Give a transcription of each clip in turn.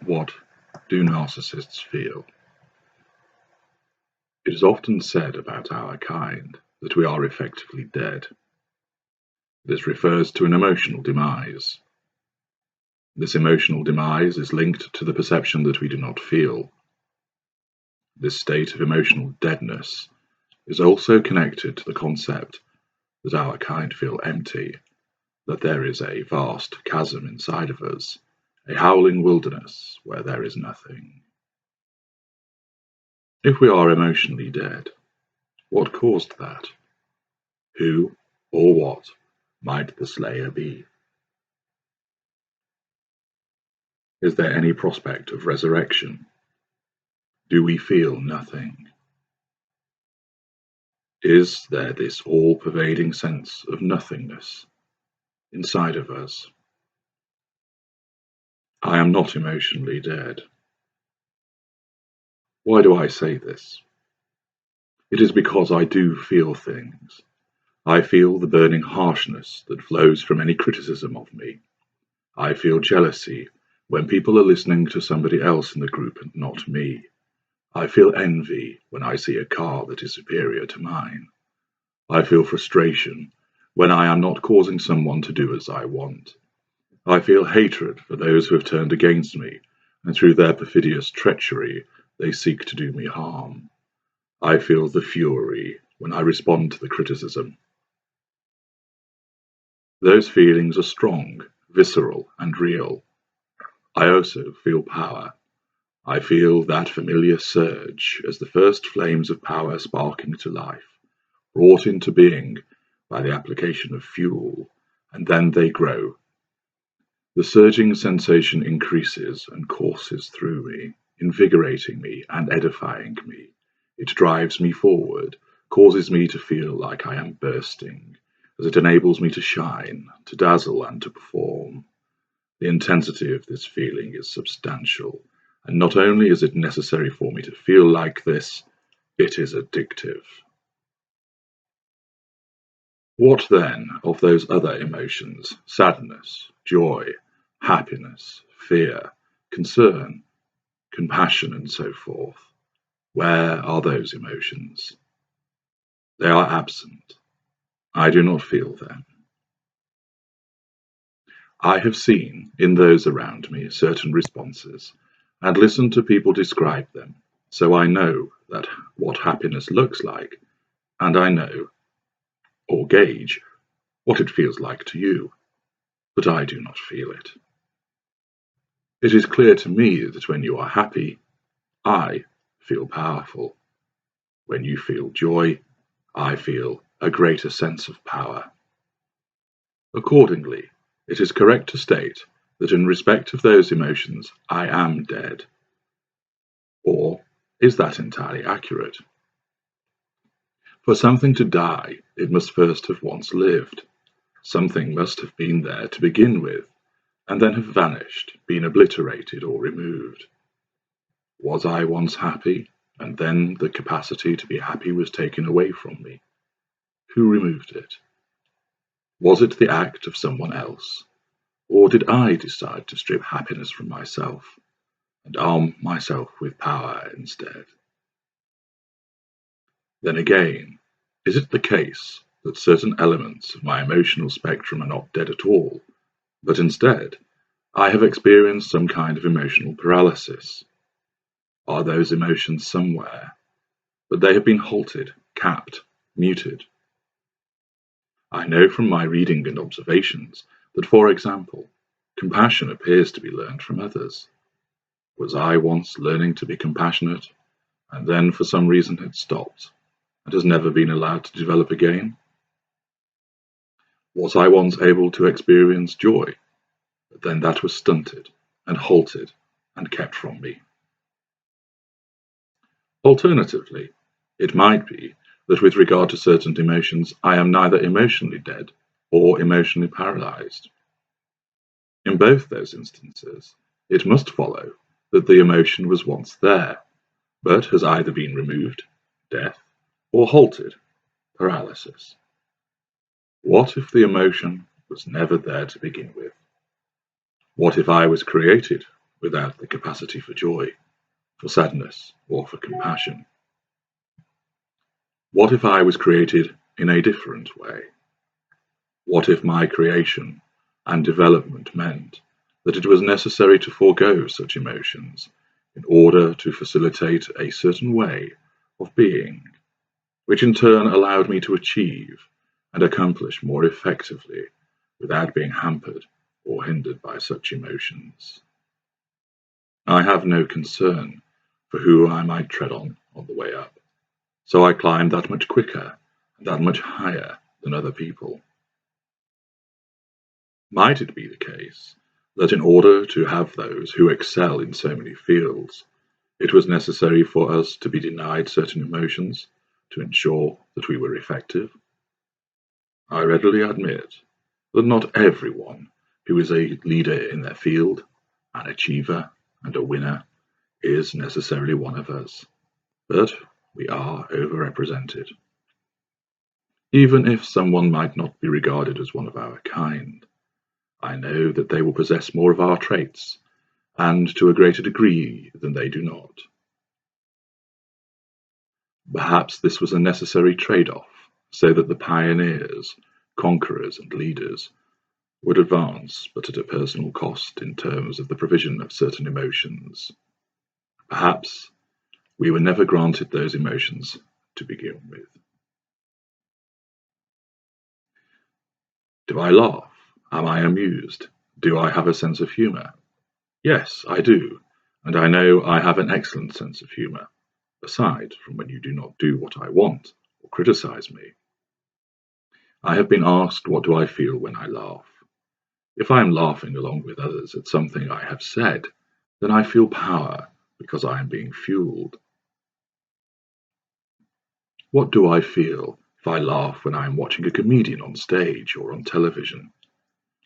What do narcissists feel? It is often said about our kind that we are effectively dead. This refers to an emotional demise. This emotional demise is linked to the perception that we do not feel. This state of emotional deadness is also connected to the concept that our kind feel empty, that there is a vast chasm inside of us, a howling wilderness where there is nothing. If we are emotionally dead, what caused that? Who or what might the slayer be? Is there any prospect of resurrection? Do we feel nothing? Is there this all-pervading sense of nothingness inside of us? I am not emotionally dead. Why do I say this? It is because I do feel things. I feel the burning harshness that flows from any criticism of me. I feel jealousy when people are listening to somebody else in the group and not me. I feel envy when I see a car that is superior to mine. I feel frustration when I am not causing someone to do as I want. I feel hatred for those who have turned against me, and through their perfidious treachery they seek to do me harm. I feel the fury when I respond to the criticism. Those feelings are strong, visceral, and real. I also feel power. I feel that familiar surge as the first flames of power sparking to life, brought into being by the application of fuel, and then they grow. The surging sensation increases and courses through me, invigorating me and edifying me. It drives me forward, causes me to feel like I am bursting, as it enables me to shine, to dazzle, and to perform. The intensity of this feeling is substantial, and not only is it necessary for me to feel like this, it is addictive. What then of those other emotions, sadness, joy, happiness, fear, concern, compassion, and so forth? Where are those emotions? They are absent. I do not feel them. I have seen in those around me certain responses, and listened to people describe them, so I know that what happiness looks like, and I know, or gauge, what it feels like to you, but I do not feel it. It is clear to me that when you are happy, I feel powerful. When you feel joy, I feel a greater sense of power. Accordingly, it is correct to state that in respect of those emotions, I am dead. Or is that entirely accurate? For something to die, it must first have once lived. Something must have been there to begin with, and then have vanished, been obliterated or removed. Was I once happy, and then the capacity to be happy was taken away from me? Who removed it? Was it the act of someone else? Or did I decide to strip happiness from myself and arm myself with power instead? Then again, is it the case that certain elements of my emotional spectrum are not dead at all, but instead I have experienced some kind of emotional paralysis? Are those emotions somewhere, but they have been halted, capped, muted? I know from my reading and observations that, for example, compassion appears to be learned from others. Was I once learning to be compassionate, and then for some reason had stopped, and has never been allowed to develop again? Was I once able to experience joy, but then that was stunted, and halted, and kept from me? Alternatively, it might be that with regard to certain emotions, I am neither emotionally dead or emotionally paralyzed. In both those instances, it must follow that the emotion was once there, but has either been removed, death, or halted, paralysis. What if the emotion was never there to begin with? What if I was created without the capacity for joy, for sadness, or for compassion? What if I was created in a different way? What if my creation and development meant that it was necessary to forego such emotions in order to facilitate a certain way of being, which in turn allowed me to achieve and accomplish more effectively without being hampered or hindered by such emotions? I have no concern for who I might tread on the way up, so I climb that much quicker and that much higher than other people. Might it be the case that in order to have those who excel in so many fields, it was necessary for us to be denied certain emotions to ensure that we were effective? I readily admit that not everyone who is a leader in their field, an achiever, and a winner is necessarily one of us, but we are overrepresented. Even if someone might not be regarded as one of our kind, I know that they will possess more of our traits, and to a greater degree than they do not. Perhaps this was a necessary trade-off, so that the pioneers, conquerors, and leaders would advance, but at a personal cost in terms of the provision of certain emotions. Perhaps we were never granted those emotions to begin with. Do I laugh? Am I amused? Do I have a sense of humor? Yes, I do, and I know I have an excellent sense of humor, aside from when you do not do what I want or criticize me. I have been asked what do I feel when I laugh. If I am laughing along with others at something I have said, then I feel power because I am being fueled. What do I feel if I laugh when I am watching a comedian on stage or on television?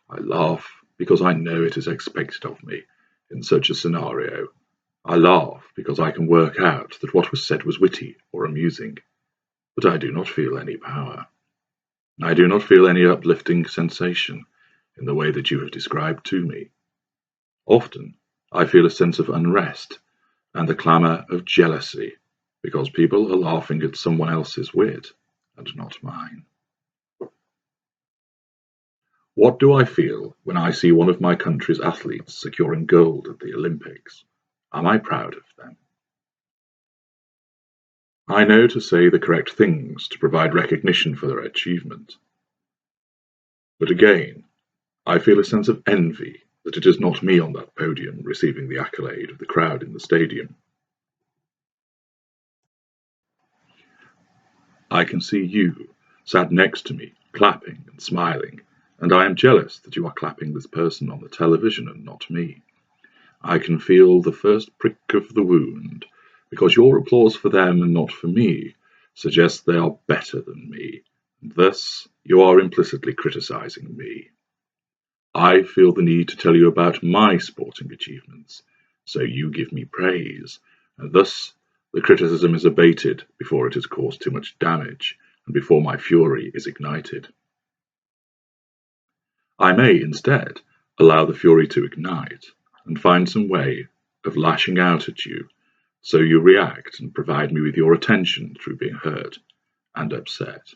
I laugh because I know it is expected of me in such a scenario. I laugh because I can work out that what was said was witty or amusing, but I do not feel any power. I do not feel any uplifting sensation in the way that you have described to me. Often, I feel a sense of unrest and the clamour of jealousy because people are laughing at someone else's wit and not mine. What do I feel when I see one of my country's athletes securing gold at the Olympics? Am I proud of them? I know to say the correct things to provide recognition for their achievement. But again, I feel a sense of envy that it is not me on that podium receiving the accolade of the crowd in the stadium. I can see you sat next to me, clapping and smiling, and I am jealous that you are clapping this person on the television and not me. I can feel the first prick of the wound, because your applause for them and not for me suggests they are better than me, and thus you are implicitly criticizing me. I feel the need to tell you about my sporting achievements, so you give me praise, and thus the criticism is abated before it has caused too much damage and before my fury is ignited. I may instead allow the fury to ignite and find some way of lashing out at you so you react and provide me with your attention through being hurt and upset.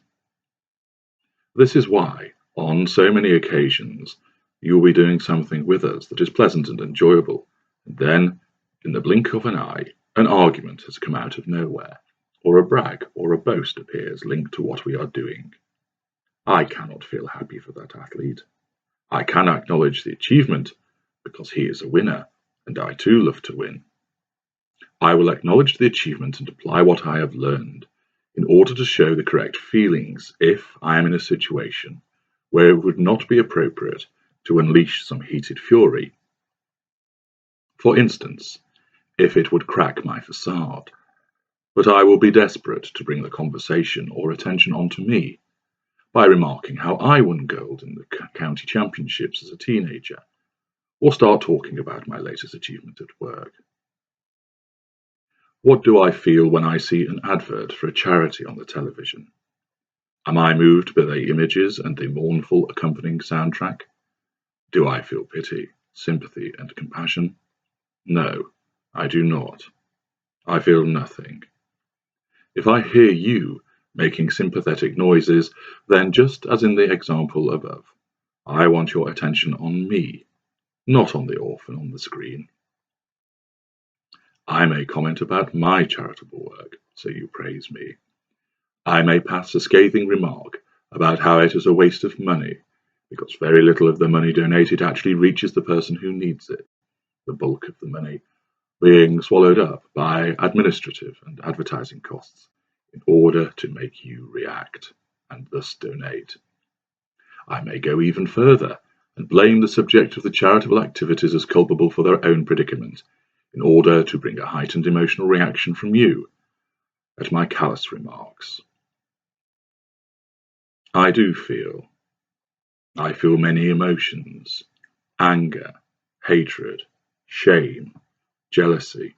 This is why, on so many occasions, you will be doing something with us that is pleasant and enjoyable, and then, in the blink of an eye, an argument has come out of nowhere, or a brag or a boast appears linked to what we are doing. I cannot feel happy for that athlete. I can acknowledge the achievement because he is a winner, and I too love to win. I will acknowledge the achievement and apply what I have learned in order to show the correct feelings if I am in a situation where it would not be appropriate to unleash some heated fury. For instance, if it would crack my facade. But I will be desperate to bring the conversation or attention onto me by remarking how I won gold in the county championships as a teenager, or start talking about my latest achievement at work. What do I feel when I see an advert for a charity on the television? Am I moved by the images and the mournful accompanying soundtrack? Do I feel pity, sympathy, and compassion? No, I do not. I feel nothing. If I hear you making sympathetic noises, then just as in the example above, I want your attention on me, not on the orphan on the screen. I may comment about my charitable work, so you praise me. I may pass a scathing remark about how it is a waste of money, because very little of the money donated actually reaches the person who needs it, the bulk of the money being swallowed up by administrative and advertising costs in order to make you react and thus donate. I may go even further and blame the subject of the charitable activities as culpable for their own predicament in order to bring a heightened emotional reaction from you at my callous remarks. I do feel. I feel many emotions: anger, hatred, shame, jealousy,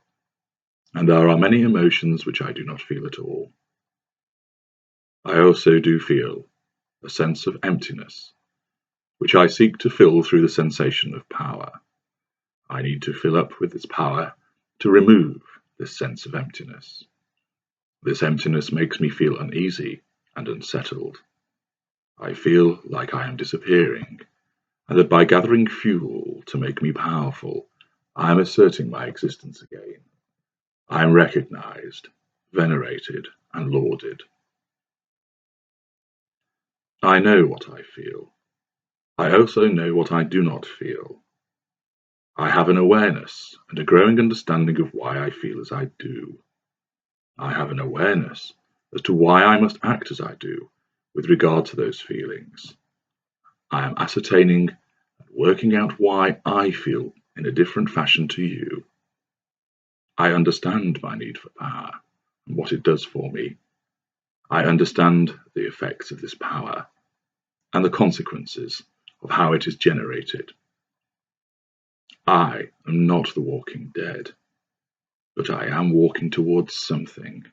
and there are many emotions which I do not feel at all. I also do feel a sense of emptiness, which I seek to fill through the sensation of power. I need to fill up with this power to remove this sense of emptiness. This emptiness makes me feel uneasy and unsettled. I feel like I am disappearing, and that by gathering fuel to make me powerful, I am asserting my existence again. I am recognized, venerated, and lauded. I know what I feel. I also know what I do not feel. I have an awareness and a growing understanding of why I feel as I do. I have an awareness as to why I must act as I do with regard to those feelings. I am ascertaining and working out why I feel in a different fashion to you. I understand my need for power and what it does for me. I understand the effects of this power and the consequences of how it is generated. I am not the walking dead, but I am walking towards something.